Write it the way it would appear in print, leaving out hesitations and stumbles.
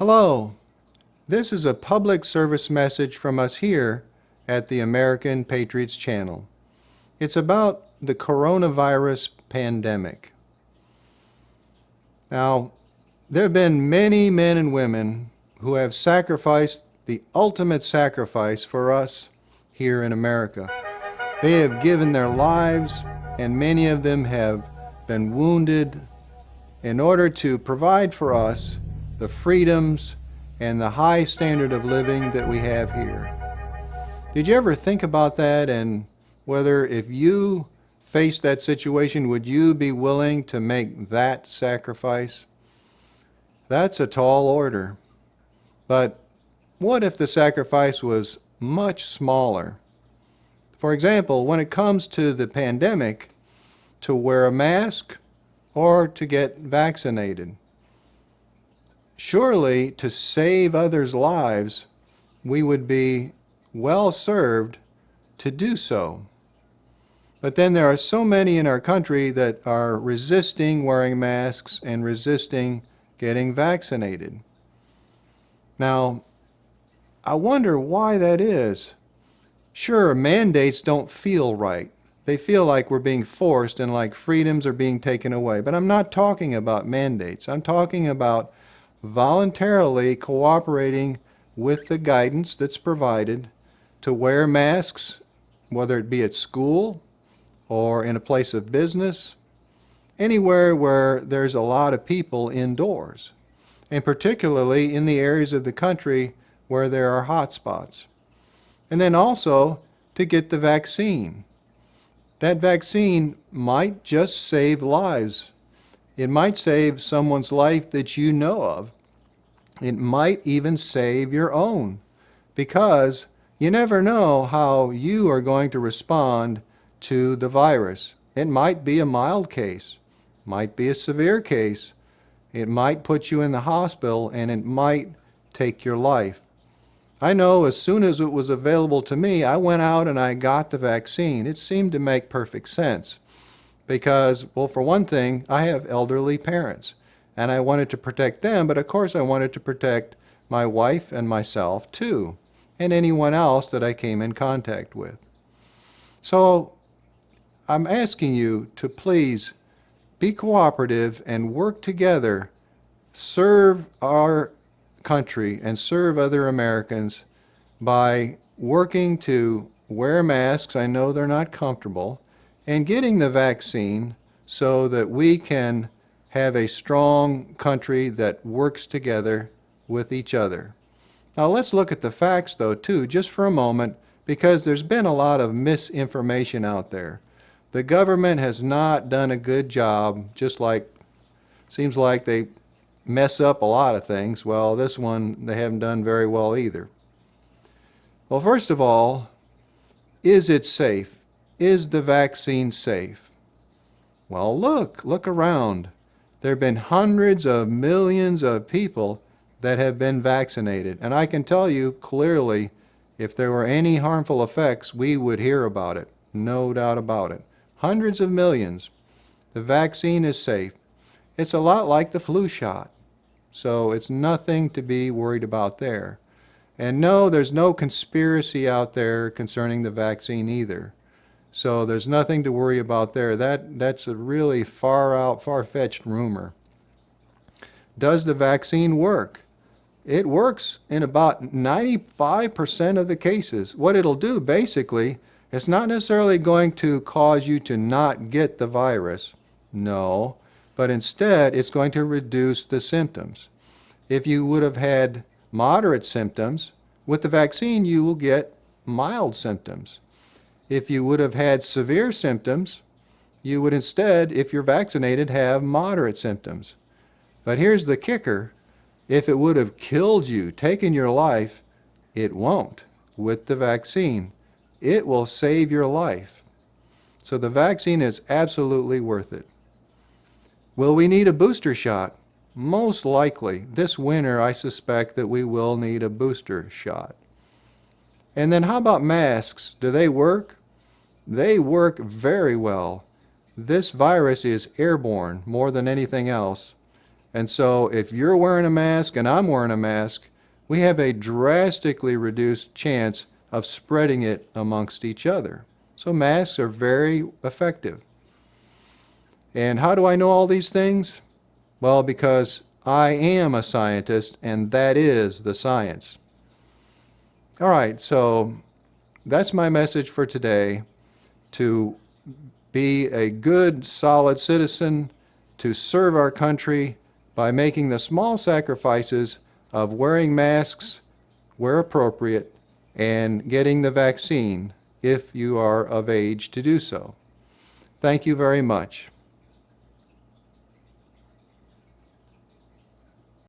Hello, this is a public service message from us here at the American Patriots Channel. It's about the coronavirus pandemic. Now, there have been many men and women who have sacrificed the ultimate sacrifice for us here in America. They have given their lives, and many of them have been wounded in order to provide for us the freedoms and the high standard of living that we have here. Did you ever think about that, and whether if you faced that situation, would you be willing to make that sacrifice? That's a tall order. But what if the sacrifice was much smaller? For example, when it comes to the pandemic, to wear a mask or to get vaccinated. Surely, to save others' lives, we would be well served to do so. But then there are so many in our country that are resisting wearing masks and resisting getting vaccinated. Now, I wonder why that is. Sure, mandates don't feel right. They feel like we're being forced and like freedoms are being taken away. But I'm not talking about mandates. I'm talking about voluntarily cooperating with the guidance that's provided to wear masks, whether it be at school or in a place of business, anywhere where there's a lot of people indoors, and particularly in the areas of the country where there are hot spots. And then also to get the vaccine. That vaccine might just save lives. It might save someone's life that you know of. It might even save your own, because you never know how you are going to respond to the virus. It might be a mild case, might be a severe case. It might put you in the hospital, and it might take your life. I know as soon as it was available to me, I went out and I got the vaccine. It seemed to make perfect sense because, well, for one thing, I have elderly parents, and I wanted to protect them, but of course I wanted to protect my wife and myself too, and anyone else that I came in contact with. So I'm asking you to please be cooperative and work together, serve our country and serve other Americans by working to wear masks. I know they're not comfortable, and getting the vaccine so that we can have a strong country that works together with each other. Now let's look at the facts though too, just for a moment, because there's been a lot of misinformation out there. The government has not done a good job, just like seems like they mess up a lot of things. Well, this one they haven't done very well either. Well, first of all, is it safe? Is the vaccine safe? Well, look around. There have been hundreds of millions of people that have been vaccinated. And I can tell you clearly, if there were any harmful effects, we would hear about it. No doubt about it. Hundreds of millions. The vaccine is safe. It's a lot like the flu shot. So it's nothing to be worried about there. And no, there's no conspiracy out there concerning the vaccine either. So there's nothing to worry about there. That's a really far-fetched rumor. Does the vaccine work? It works in about 95% of the cases. What it'll do, basically, it's not necessarily going to cause you to not get the virus. No. But instead, it's going to reduce the symptoms. If you would have had moderate symptoms, with the vaccine you will get mild symptoms. If you would have had severe symptoms, you would instead, if you're vaccinated, have moderate symptoms. But here's the kicker. If it would have killed you, taken your life, it won't with the vaccine. It will save your life. So the vaccine is absolutely worth it. Will we need a booster shot? Most likely. This winter, I suspect that we will need a booster shot. And then how about masks? Do they work? They work very well. This virus is airborne more than anything else. And so if you're wearing a mask and I'm wearing a mask, we have a drastically reduced chance of spreading it amongst each other. So masks are very effective. And how do I know all these things? Well, because I am a scientist, and that is the science. All right, so that's my message for today: to be a good, solid citizen, to serve our country by making the small sacrifices of wearing masks where appropriate and getting the vaccine if you are of age to do so. Thank you very much.